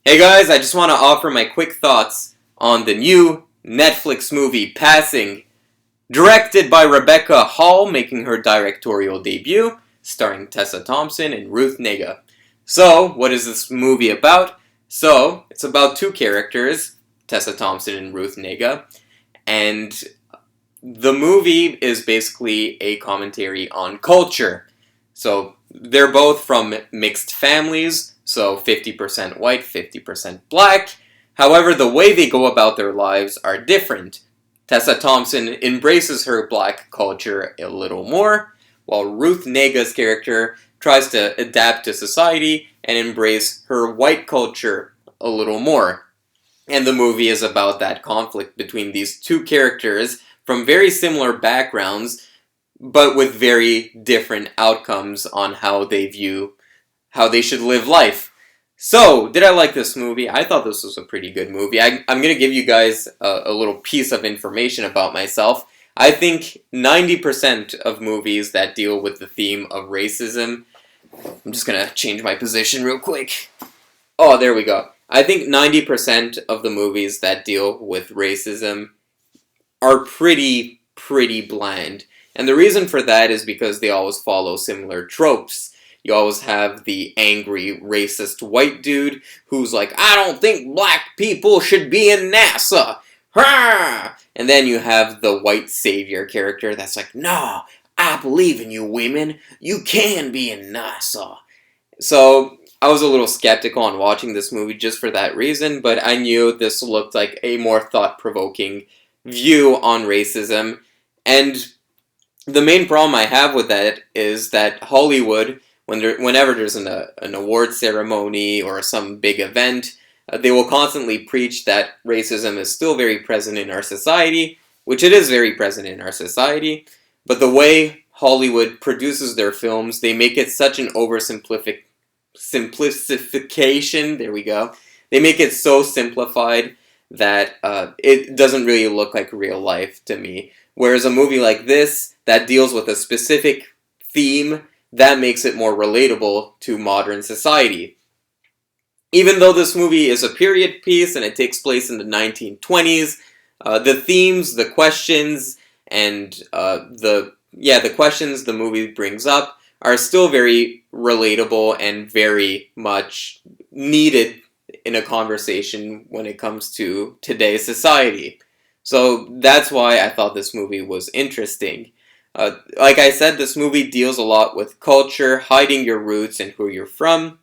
Hey guys, I just want to offer my quick thoughts on the new Netflix movie Passing, directed by Rebecca Hall, making her directorial debut, starring Tessa Thompson and Ruth Negga. So, what is this movie about? So, it's about two characters, Tessa Thompson and Ruth Negga, and the movie is basically a commentary on culture. So, they're both from mixed families, so 50% white, 50% black. However, the way they go about their lives are different. Tessa Thompson embraces her black culture a little more, while Ruth Nega's character tries to adapt to society and embrace her white culture a little more. And the movie is about that conflict between these two characters from very similar backgrounds, but with very different outcomes on how they should live life. So, did I like this movie? I thought this was a pretty good movie. I'm going to give you guys a little piece of information about myself. I think 90% of movies that deal with the theme of racism... I'm just going to change my position real quick. Oh, there we go. I think 90% of the movies that deal with racism are pretty bland. And the reason for that is because they always follow similar tropes. You always have the angry, racist white dude who's like, I don't think black people should be in NASA. Ha! And then you have the white savior character that's like, no, I believe in you women. You can be in NASA. So I was a little skeptical on watching this movie just for that reason, but I knew this looked like a more thought-provoking view on racism. And the main problem I have with that is that Hollywood, whenever there's an award ceremony or some big event, they will constantly preach that racism is still very present in our society, which it is very present in our society, but the way Hollywood produces their films, they make it such an simplification, there we go, they make it so simplified that it doesn't really look like real life to me. Whereas a movie like this, that deals with a specific theme, that makes it more relatable to modern society. Even though this movie is a period piece and it takes place in the 1920s, the themes, the questions, and the questions the movie brings up are still very relatable and very much needed in a conversation when it comes to today's society. So that's why I thought this movie was interesting. Like I said, this movie deals a lot with culture, hiding your roots and who you're from.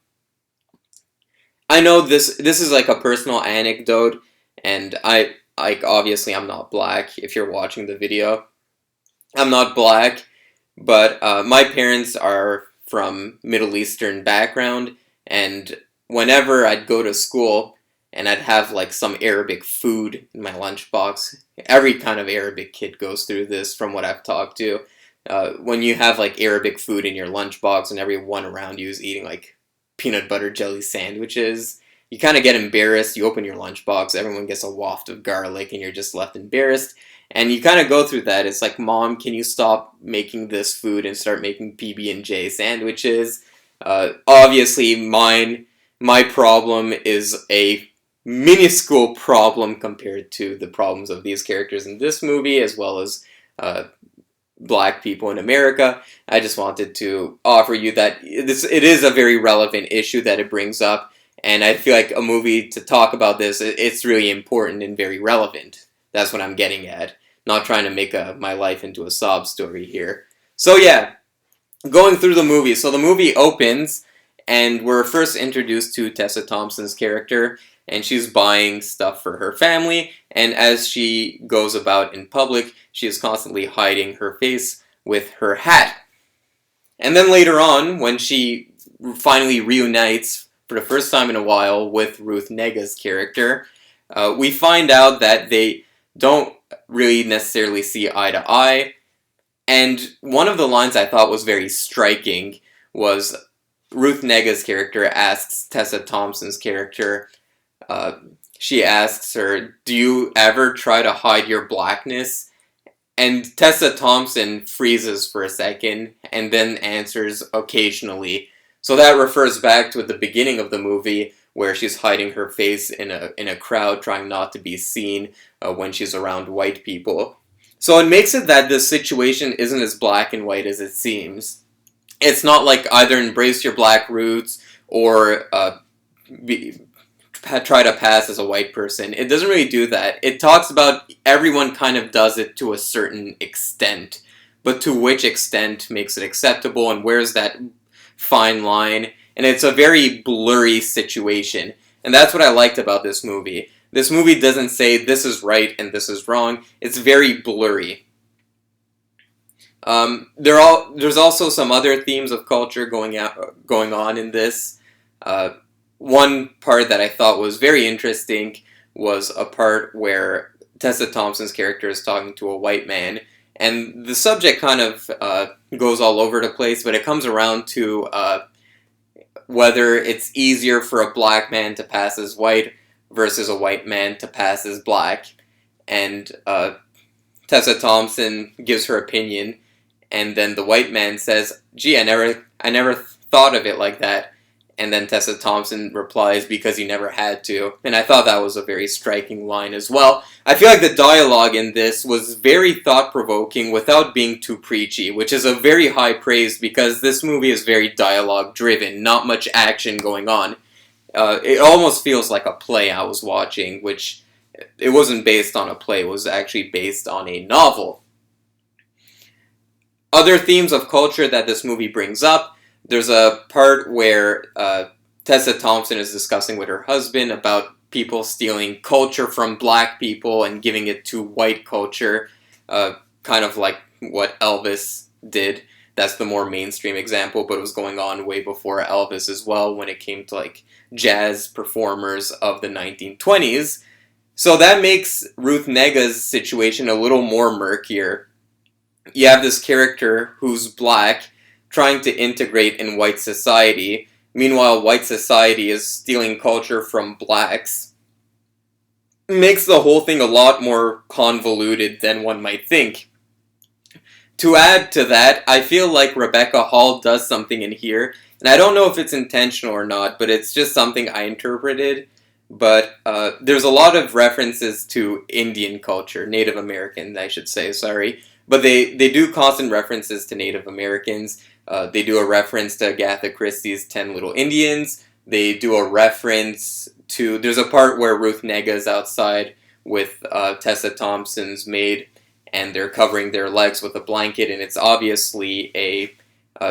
I know this is like a personal anecdote, and obviously I'm not black if you're watching the video. I'm not black, but my parents are from Middle Eastern background, and whenever I'd go to school and I'd have like some Arabic food in my lunchbox, every kind of Arabic kid goes through this from what I've talked to. When you have like Arabic food in your lunchbox and everyone around you is eating like peanut butter jelly sandwiches, you kind of get embarrassed. You open your lunchbox, everyone gets a waft of garlic, and you're just left embarrassed. And you kind of go through that. It's like, Mom, can you stop making this food and start making PB&J sandwiches? Obviously, my problem is a minuscule problem compared to the problems of these characters in this movie, as well as black people in America. I just wanted to offer you that it is a very relevant issue that it brings up, and I feel like a movie to talk about this, it's really important and very relevant. That's what I'm getting at. Not trying to make my life into a sob story here. So yeah, going through the movie. So the movie opens, and we're first introduced to Tessa Thompson's character, and she's buying stuff for her family, and as she goes about in public, she is constantly hiding her face with her hat. And then later on, when she finally reunites for the first time in a while with Ruth Nega's character, we find out that they don't really necessarily see eye to eye, and one of the lines I thought was very striking was Ruth Nega's character asks Tessa Thompson's character, she asks her, do you ever try to hide your blackness? And Tessa Thompson freezes for a second and then answers occasionally. So that refers back to the beginning of the movie where she's hiding her face in a crowd, trying not to be seen when she's around white people. So it makes it that the situation isn't as black and white as it seems. It's not like either embrace your black roots or try to pass as a white person. It doesn't really do that. It talks about everyone kind of does it to a certain extent, but to which extent makes it acceptable and where's that fine line. And it's a very blurry situation. And that's what I liked about this movie. This movie doesn't say this is right and this is wrong. It's very blurry. There's also some other themes of culture going on in this. One part that I thought was very interesting was a part where Tessa Thompson's character is talking to a white man, and the subject kind of goes all over the place, but it comes around to whether it's easier for a black man to pass as white versus a white man to pass as black. And Tessa Thompson gives her opinion, and then the white man says, "Gee, I never thought of it like that." And then Tessa Thompson replies, "Because you never had to." And I thought that was a very striking line as well. I feel like the dialogue in this was very thought-provoking without being too preachy, which is a very high praise because this movie is very dialogue-driven, not much action going on. It almost feels like a play I was watching, which it wasn't based on a play, it was actually based on a novel. Other themes of culture that this movie brings up: there's a part where Tessa Thompson is discussing with her husband about people stealing culture from black people and giving it to white culture, kind of like what Elvis did. That's the more mainstream example, but it was going on way before Elvis as well when it came to like jazz performers of the 1920s. So that makes Ruth Nega's situation a little more murkier. You have this character who's black trying to integrate in white society. Meanwhile, white society is stealing culture from blacks. It makes the whole thing a lot more convoluted than one might think. To add to that, I feel like Rebecca Hall does something in here, and I don't know if it's intentional or not, but it's just something I interpreted. But there's a lot of references to Indian culture, Native American, I should say, sorry. But they do constant references to Native Americans. They do a reference to Agatha Christie's 10 Little Indians. They do a reference to... There's a part where Ruth Negga is outside with Tessa Thompson's maid, and they're covering their legs with a blanket, and it's obviously a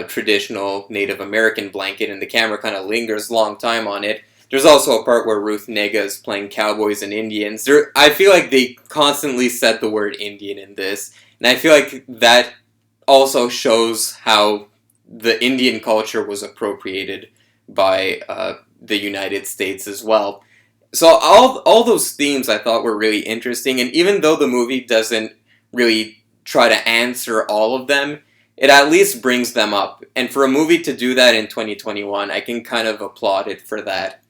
traditional Native American blanket, and the camera kind of lingers a long time on it. There's also a part where Ruth Negga is playing cowboys and Indians. I feel like they constantly said the word Indian in this, and I feel like that also shows how the Indian culture was appropriated by the United States as well. So all those themes I thought were really interesting, and even though the movie doesn't really try to answer all of them, it at least brings them up. And for a movie to do that in 2021, I can kind of applaud it for that.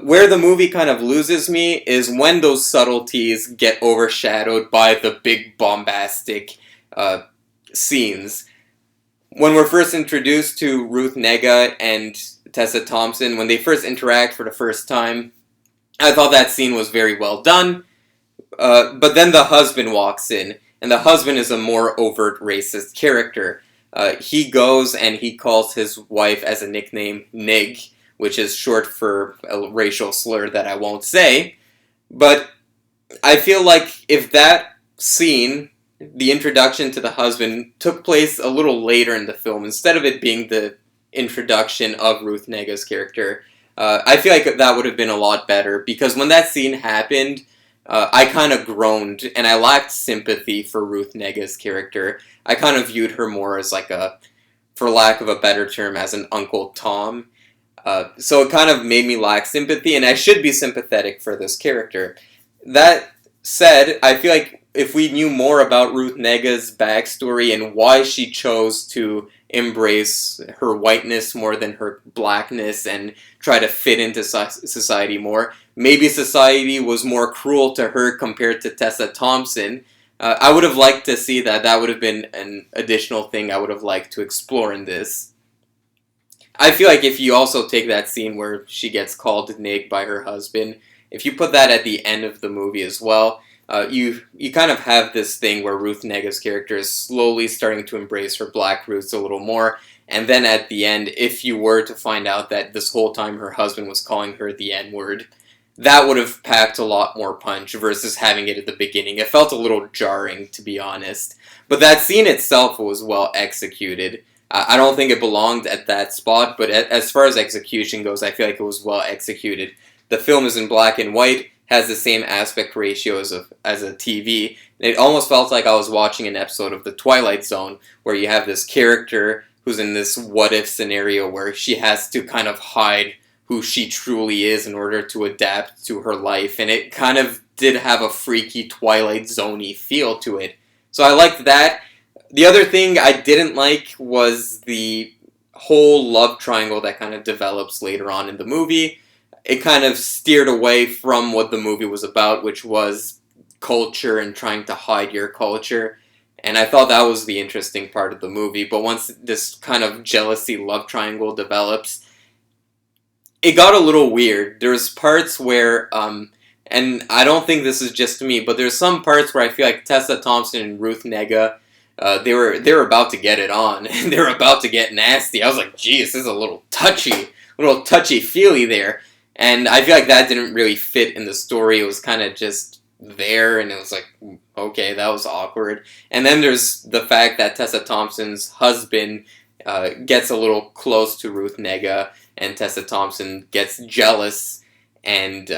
Where the movie kind of loses me is when those subtleties get overshadowed by the big bombastic scenes. When we're first introduced to Ruth Negga and Tessa Thompson, when they first interact for the first time, I thought that scene was very well done. But then the husband walks in, and the husband is a more overt racist character. He goes and he calls his wife as a nickname Nig, which is short for a racial slur that I won't say. But I feel like if that scene, the introduction to the husband, took place a little later in the film, instead of it being the introduction of Ruth Nega's character, I feel like that would have been a lot better, because when that scene happened, I kind of groaned, and I lacked sympathy for Ruth Nega's character. I kind of viewed her more as like for lack of a better term, as an Uncle Tom. So it kind of made me lack sympathy, and I should be sympathetic for this character. That said, I feel like if we knew more about Ruth Nega's backstory and why she chose to embrace her whiteness more than her blackness and try to fit into society more, maybe society was more cruel to her compared to Tessa Thompson. I would have liked to see that. That would have been an additional thing I would have liked to explore in this. I feel like if you also take that scene where she gets called Nick by her husband, if you put that at the end of the movie as well, you kind of have this thing where Ruth Nega's character is slowly starting to embrace her black roots a little more, and then at the end, if you were to find out that this whole time her husband was calling her the N-word, that would have packed a lot more punch versus having it at the beginning. It felt a little jarring, to be honest. But that scene itself was well executed. I don't think it belonged at that spot, but as far as execution goes, I feel like it was well executed. The film is in black and white, has the same aspect ratio as a TV. It almost felt like I was watching an episode of The Twilight Zone, where you have this character who's in this what-if scenario where she has to kind of hide who she truly is in order to adapt to her life, and it kind of did have a freaky Twilight Zone-y feel to it. So I liked that. The other thing I didn't like was the whole love triangle that kind of develops later on in the movie. It kind of steered away from what the movie was about, which was culture and trying to hide your culture. And I thought that was the interesting part of the movie. But once this kind of jealousy love triangle develops, it got a little weird. There's parts where, and I don't think this is just me, but there's some parts where I feel like Tessa Thompson and Ruth Negga, they were about to get it on. They were about to get nasty. I was like, geez, this is a little touchy-feely there. And I feel like that didn't really fit in the story. It was kind of just there, and it was like, okay, that was awkward. And then there's the fact that Tessa Thompson's husband gets a little close to Ruth Negga, and Tessa Thompson gets jealous, and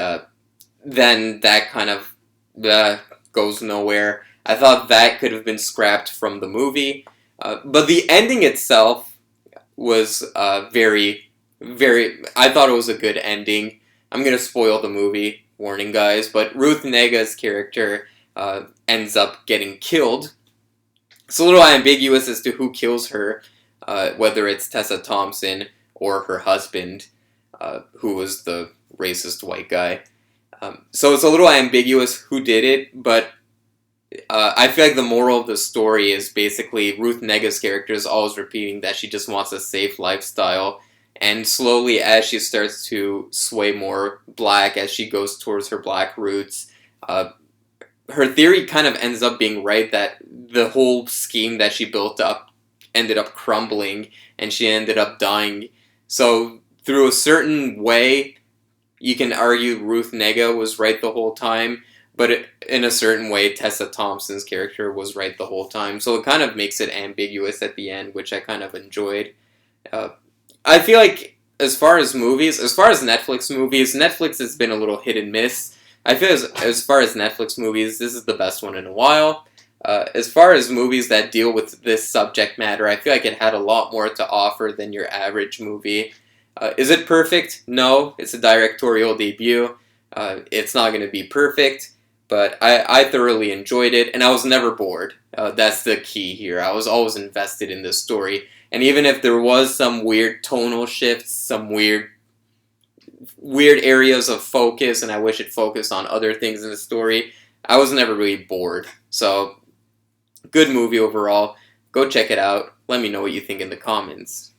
then that kind of goes nowhere. I thought that could have been scrapped from the movie, but the ending itself was very, I thought it was a good ending. I'm going to spoil the movie, warning guys, but Ruth Nega's character ends up getting killed. It's a little ambiguous as to who kills her, whether it's Tessa Thompson or her husband, who was the racist white guy. So it's a little ambiguous who did it, but I feel like the moral of the story is basically Ruth Nega's character is always repeating that she just wants a safe lifestyle, and slowly as she starts to sway more black, as she goes towards her black roots, her theory kind of ends up being right, that the whole scheme that she built up ended up crumbling, and she ended up dying. So through a certain way, you can argue Ruth Negga was right the whole time, but in a certain way, Tessa Thompson's character was right the whole time. So it kind of makes it ambiguous at the end, which I kind of enjoyed. I feel like as far as Netflix movies, Netflix has been a little hit and miss. I feel as far as Netflix movies, this is the best one in a while. As far as movies that deal with this subject matter, I feel like it had a lot more to offer than your average movie. Is it perfect? No. It's a directorial debut. It's not going to be perfect, but I thoroughly enjoyed it, and I was never bored. That's the key here. I was always invested in this story, and even if there was some weird tonal shifts, some weird areas of focus, and I wish it focused on other things in the story, I was never really bored. So, good movie overall. Go check it out. Let me know what you think in the comments.